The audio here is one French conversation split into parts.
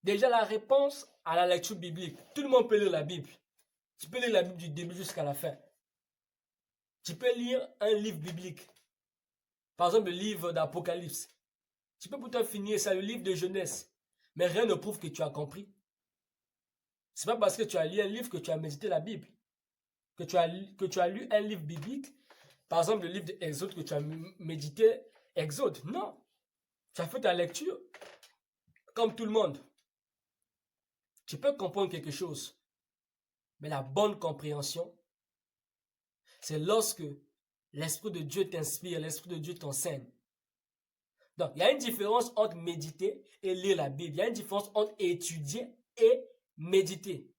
Déjà, la réponse à la lecture biblique. Tout le monde peut lire la Bible. Tu peux lire la Bible du début jusqu'à la fin. Tu peux lire un livre biblique. Par exemple, le livre d'Apocalypse. Tu peux pourtant finir ça, le livre de Genèse. Mais rien ne prouve que tu as compris. C'est pas parce que tu as lu un livre que tu as médité la Bible. Que tu as lu un livre biblique. Par exemple, le livre d'Exode que tu as médité Exode. Non. Tu as fait ta lecture comme tout le monde. Tu peux comprendre quelque chose. Mais la bonne compréhension, c'est lorsque l'Esprit de Dieu t'inspire, l'Esprit de Dieu t'enseigne. Donc, il y a une différence entre méditer et lire la Bible. Il y a une différence entre étudier et méditer.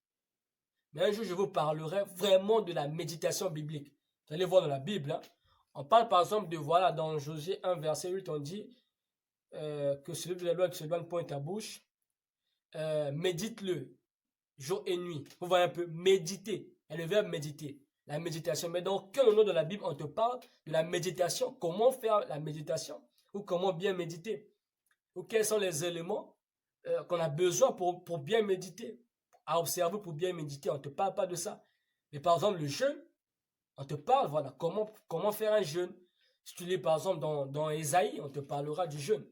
Mais un jour, je vous parlerai vraiment de la méditation biblique. Vous allez voir dans la Bible, hein, on parle par exemple de, voilà, dans Josué 1, verset 8, on dit que celui de la loi qui se donne point ta bouche, médite-le jour et nuit. Vous voyez un peu, méditer. Et le verbe méditer, la méditation. Mais dans aucun endroit de la Bible, on te parle de la méditation. Comment faire la méditation ou comment bien méditer. Ou quels sont les éléments qu'on a besoin pour bien méditer, à observer pour bien méditer. On ne te parle pas de ça. Mais par exemple, le jeûne, on te parle, voilà, comment faire un jeûne. Si tu lis par exemple dans Ésaïe, on te parlera du jeûne.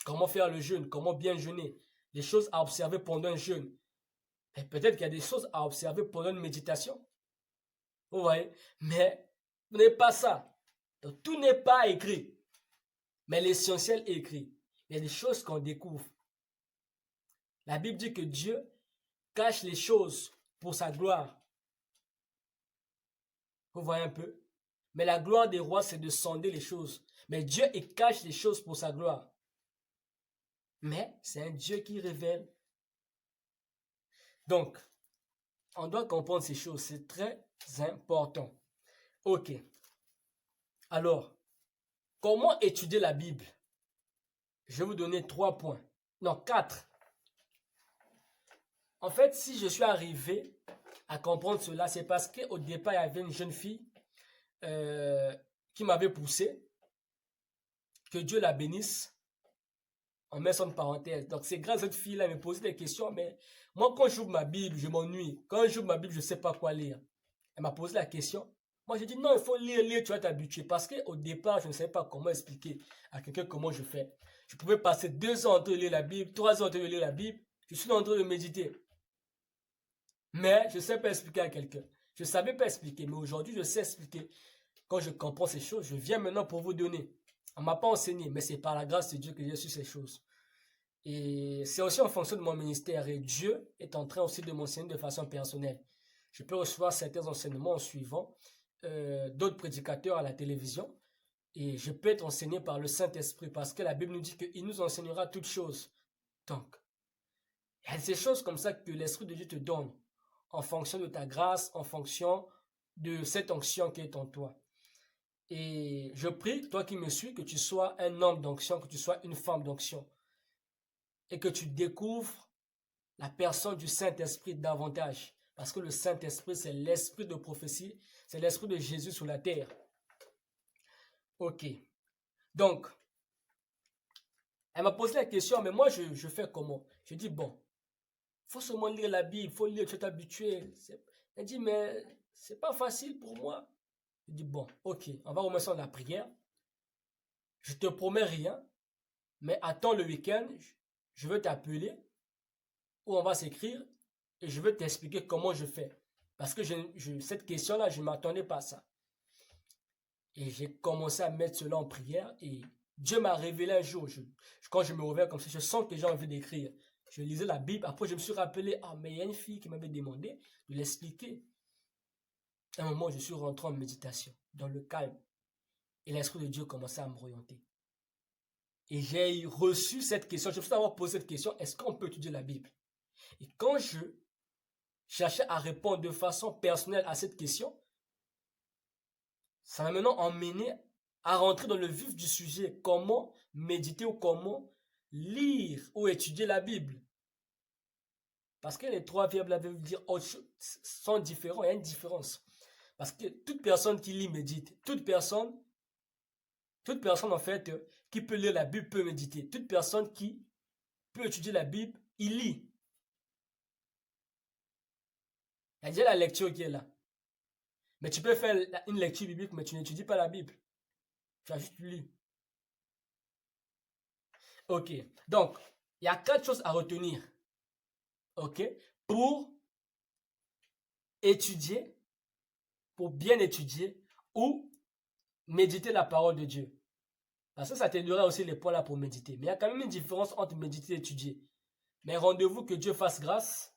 Comment faire le jeûne, comment bien jeûner. Les choses à observer pendant un jeûne. Et peut-être qu'il y a des choses à observer pendant une méditation. Vous voyez? Mais ce n'est pas ça. Donc, tout n'est pas écrit. Mais l'essentiel est écrit. Il y a des choses qu'on découvre. La Bible dit que Dieu cache les choses pour sa gloire. Vous voyez un peu? Mais la gloire des rois, c'est de sonder les choses. Mais Dieu, il cache les choses pour sa gloire. Mais c'est un Dieu qui révèle. Donc, on doit comprendre ces choses. C'est très important. Ok. Alors, comment étudier la Bible? Je vais vous donner 3 points. Non, 4. En fait, si je suis arrivé à comprendre cela, c'est parce qu'au départ, il y avait une jeune fille qui m'avait poussé. Que Dieu la bénisse. On met ça en parenthèse. Donc, c'est grâce à cette fille-là, elle me posait des questions, mais moi, quand j'ouvre ma Bible, je m'ennuie. Quand j'ouvre ma Bible, je ne sais pas quoi lire. Elle m'a posé la question. Moi, j'ai dit non, il faut lire, tu vas t'habituer. Parce qu'au départ, je ne savais pas comment expliquer à quelqu'un comment je fais. Je pouvais passer 2 ans en train de lire la Bible, 3 ans en train de lire la Bible. Je suis en train de méditer. Mais je ne sais pas expliquer à quelqu'un. Je ne savais pas expliquer, mais aujourd'hui, je sais expliquer. Quand je comprends ces choses, je viens maintenant pour vous donner. On ne m'a pas enseigné, mais c'est par la grâce de Dieu que j'ai su ces choses. Et c'est aussi en fonction de mon ministère. Et Dieu est en train aussi de m'enseigner de façon personnelle. Je peux recevoir certains enseignements en suivant d'autres prédicateurs à la télévision. Et je peux être enseigné par le Saint-Esprit parce que la Bible nous dit qu'il nous enseignera toutes choses. Donc, il y a ces choses comme ça que l'Esprit de Dieu te donne en fonction de ta grâce, en fonction de cette onction qui est en toi. Et je prie, toi qui me suis, que tu sois un homme d'onction, que tu sois une femme d'onction. Et que tu découvres la personne du Saint-Esprit davantage. Parce que le Saint-Esprit, c'est l'esprit de prophétie, c'est l'esprit de Jésus sur la terre. Ok. Donc, elle m'a posé la question, mais moi, je fais comment? Je dis, bon, il faut seulement lire la Bible, il faut lire, tu es habitué. Elle dit, mais c'est pas facile pour moi. Je dis, bon, ok, on va remettre ça dans la prière. Je te promets rien, mais attends le week-end, je vais t'appeler ou on va s'écrire et je vais t'expliquer comment je fais. Parce que cette question-là, je ne m'attendais pas à ça. Et j'ai commencé à mettre cela en prière et Dieu m'a révélé un jour. Quand je me réveille comme ça, je sens que j'ai envie d'écrire. Je lisais la Bible, après je me suis rappelé, ah mais il y a une fille qui m'avait demandé de l'expliquer. À un moment, je suis rentré en méditation, dans le calme. Et l'Esprit de Dieu commençait à m'orienter. Et j'ai reçu cette question, je me suis d'abord posé cette question, est-ce qu'on peut étudier la Bible? Et quand je cherchais à répondre de façon personnelle à cette question, ça m'a maintenant emmené à rentrer dans le vif du sujet, comment méditer ou comment lire ou étudier la Bible. Parce que les 3 verbes là veulent dire autre chose, sont différents, il y a une différence. Parce que toute personne qui lit médite, toute personne en fait qui peut lire la Bible peut méditer. Toute personne qui peut étudier la Bible, il lit. Il y a déjà la lecture qui est là. Mais tu peux faire une lecture biblique, mais tu n'étudies pas la Bible. Tu as juste lu. Ok. Donc, il y a 4 choses à retenir. Ok. Pour étudier, pour bien étudier ou méditer la parole de Dieu. Parce que ça t'aidera aussi les points là pour méditer. Mais il y a quand même une différence entre méditer et étudier. Mais rendez-vous que Dieu fasse grâce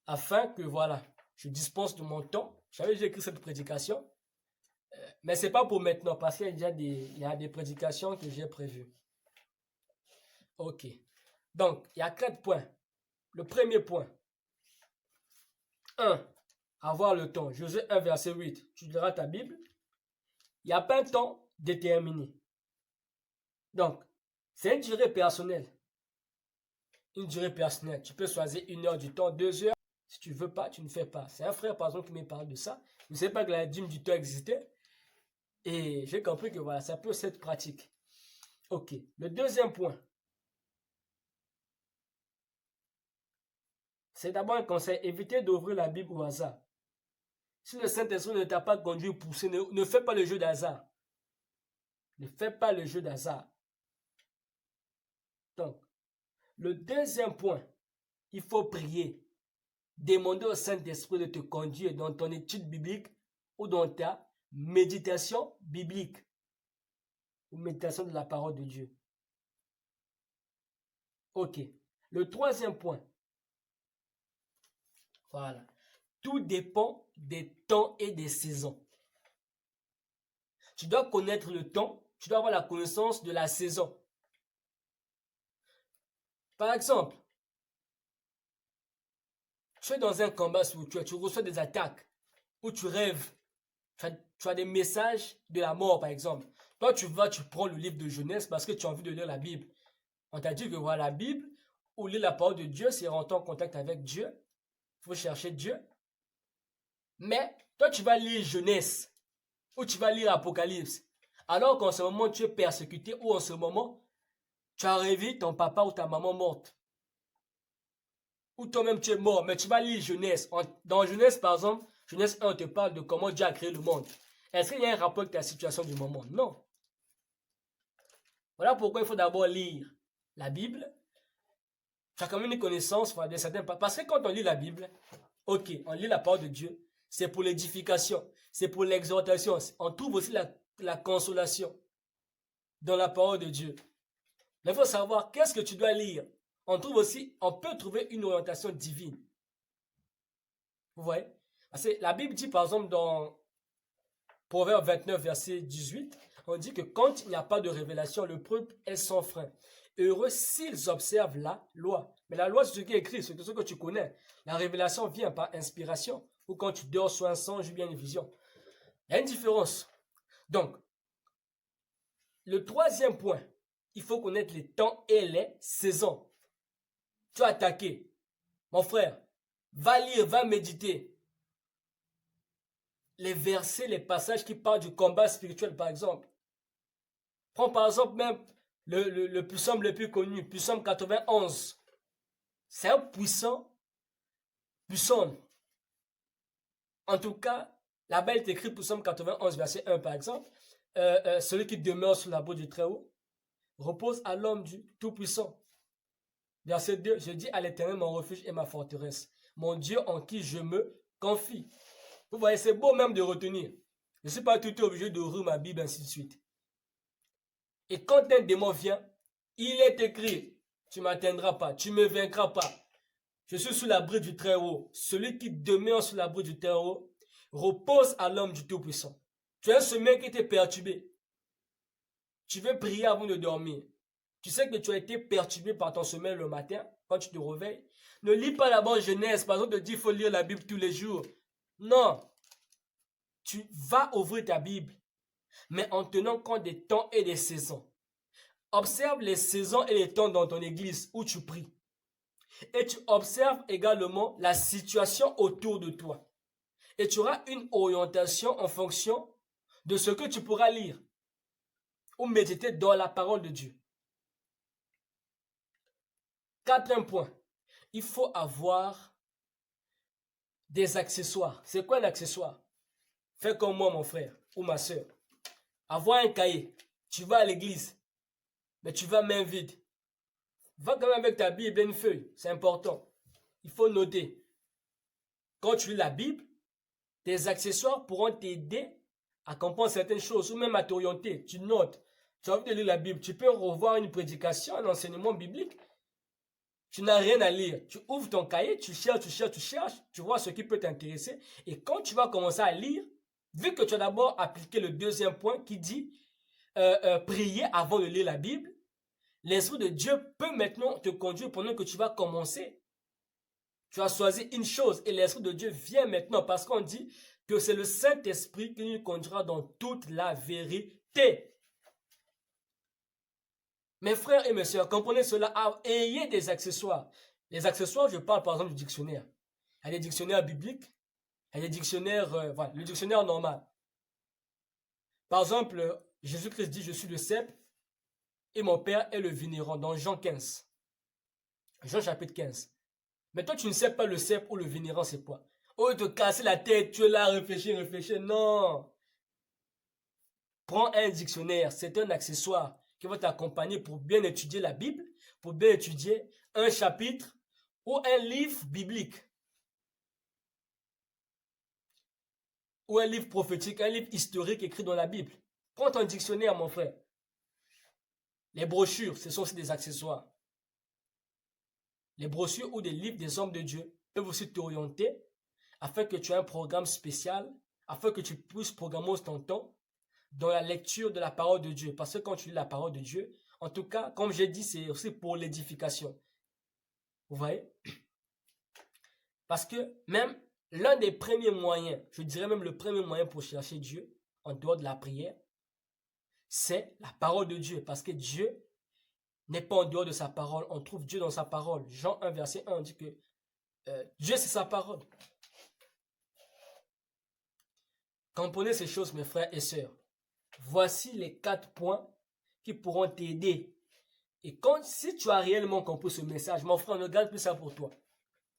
afin que voilà, je dispense de mon temps. J'avais déjà écrit cette prédication. Mais ce n'est pas pour maintenant parce qu'il y a déjà des prédications que j'ai prévues. Ok. Donc, il y a 4 points. Le premier point. 1. Avoir le temps. Josué 1, verset 8. Tu liras ta Bible. Il n'y a pas un temps déterminé. Donc, c'est une durée personnelle. Une durée personnelle. Tu peux choisir 1 heure du temps, 2 heures. Si tu ne veux pas, tu ne fais pas. C'est un frère, par exemple, qui me parle de ça. Je ne sais pas que la dîme du temps existait. Et j'ai compris que voilà, ça peut être pratique. Ok. Le deuxième point. C'est d'abord un conseil. Évitez d'ouvrir la Bible au hasard. Si le Saint-Esprit ne t'a pas conduit, poussé, ne fais pas le jeu d'hasard. Ne fais pas le jeu d'hasard. Donc, le deuxième point, il faut prier. Demander au Saint-Esprit de te conduire dans ton étude biblique ou dans ta méditation biblique ou méditation de la parole de Dieu. Ok. Le troisième point. Voilà. Tout dépend des temps et des saisons. Tu dois connaître le temps, tu dois avoir la connaissance de la saison. Par exemple, tu es dans un combat spirituel, tu reçois des attaques, ou tu rêves, tu as des messages de la mort par exemple. Toi tu vas, tu prends le livre de Genèse parce que tu as envie de lire la Bible. On t'a dit que voilà la Bible, ou lire la parole de Dieu, c'est rentrer en contact avec Dieu. Il faut chercher Dieu. Mais toi tu vas lire Genèse, ou tu vas lire Apocalypse. Alors qu'en ce moment tu es persécuté, ou en ce moment tu as rêvé ton papa ou ta maman morte. Ou toi-même tu es mort, mais tu vas lire Genèse. Dans Genèse, par exemple, Genèse 1 te parle de comment Dieu a créé le monde. Est-ce qu'il y a un rapport avec ta situation du moment? Non. Voilà pourquoi il faut d'abord lire la Bible. Tu as quand même une connaissance de certains... Parce que quand on lit la Bible, ok, on lit la parole de Dieu, c'est pour l'édification, c'est pour l'exhortation. On trouve aussi la consolation dans la parole de Dieu. Mais il faut savoir qu'est-ce que tu dois lire. On peut trouver une orientation divine. Vous voyez? Parce que la Bible dit par exemple dans Proverbe 29, verset 18, on dit que quand il n'y a pas de révélation, le peuple est sans frein. Heureux s'ils observent la loi. Mais la loi, c'est ce qui est écrit, c'est ce que tu connais. La révélation vient par inspiration. Ou quand tu dors soit un songe ou bien une vision. Il y a une différence. Donc, le troisième point, il faut connaître les temps et les saisons. Tu as attaqué. Mon frère, va lire, va méditer les versets, les passages qui parlent du combat spirituel, par exemple. Prends par exemple même le psaume le plus connu, psaume 91. C'est un puissant psaume. En tout cas, là-bas, il est écrit psaume 91, verset 1, par exemple. Celui qui demeure sous l'abri du Très-Haut repose à l'homme du Tout-Puissant. Verset 2, je dis à l'Éternel mon refuge et ma forteresse, mon Dieu en qui je me confie. Vous voyez, c'est beau même de retenir. Je ne suis pas tout obligé d'ouvrir ma Bible, ainsi de suite. Et quand un démon vient, il est écrit, tu ne m'atteindras pas, tu ne me vaincras pas. Je suis sous l'abri du Très-Haut. Celui qui demeure sous l'abri du Très-Haut repose à l'homme du Tout-Puissant. Tu as un sommeil qui était perturbé. Tu veux prier avant de dormir. Tu sais que tu as été perturbé par ton sommeil le matin, quand tu te réveilles. Ne lis pas d'abord Genèse, par exemple, te dire qu'il faut lire la Bible tous les jours. Non. Tu vas ouvrir ta Bible, mais en tenant compte des temps et des saisons. Observe les saisons et les temps dans ton église où tu pries. Et tu observes également la situation autour de toi. Et tu auras une orientation en fonction de ce que tu pourras lire ou méditer dans la parole de Dieu. Quatrième point, il faut avoir des accessoires. C'est quoi un accessoire? Fais comme moi, mon frère ou ma soeur. Avoir un cahier. Tu vas à l'église, mais tu vas main vide. Va quand même avec ta Bible et une feuille. C'est important. Il faut noter. Quand tu lis la Bible, tes accessoires pourront t'aider à comprendre certaines choses ou même à t'orienter. Tu notes. Tu as envie de lire la Bible. Tu peux revoir une prédication, un enseignement biblique. Tu n'as rien à lire. Tu ouvres ton cahier, tu cherches, tu vois ce qui peut t'intéresser. Et quand tu vas commencer à lire, vu que tu as d'abord appliqué le deuxième point qui dit prier avant de lire la Bible, l'Esprit de Dieu peut maintenant te conduire pendant que tu vas commencer. Tu as choisi une chose et l'Esprit de Dieu vient maintenant parce qu'on dit que c'est le Saint-Esprit qui nous conduira dans toute la vérité. Mes frères et mes sœurs, comprenez cela, ayez des accessoires. Les accessoires, je parle par exemple du dictionnaire. Il y a des dictionnaires bibliques, il y a des dictionnaires, voilà, le dictionnaire normal. Par exemple, Jésus-Christ dit, je suis le cep et mon père est le vigneron dans Jean 15. Jean chapitre 15. Mais toi, tu ne sais pas le cep ou le vigneron, c'est quoi? Oh, te casser la tête, tu es là, réfléchir. Non. Prends un dictionnaire, c'est un accessoire qui va t'accompagner pour bien étudier la Bible, pour bien étudier un chapitre ou un livre biblique. Ou un livre prophétique, un livre historique écrit dans la Bible. Prends ton dictionnaire, mon frère. Les brochures, ce sont aussi des accessoires. Les brochures ou des livres des hommes de Dieu peuvent aussi t'orienter afin que tu aies un programme spécial, afin que tu puisses programmer ton temps dans la lecture de la parole de Dieu. Parce que quand tu lis la parole de Dieu, en tout cas, comme j'ai dit, c'est aussi pour l'édification. Vous voyez? Parce que même l'un des premiers moyens, je dirais même le premier moyen pour chercher Dieu, en dehors de la prière, c'est la parole de Dieu. Parce que Dieu n'est pas en dehors de sa parole. On trouve Dieu dans sa parole. Jean 1, verset 1 dit que Dieu, c'est sa parole. Comprenez ces choses, mes frères et sœurs. Voici les 4 points qui pourront t'aider. Et si tu as réellement compris ce message, mon frère, ne garde plus ça pour toi.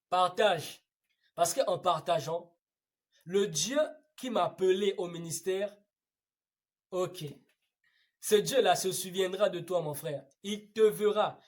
Partage. Parce qu'en partageant, le Dieu qui m'a appelé au ministère, ok, ce Dieu-là se souviendra de toi, mon frère. Il te verra.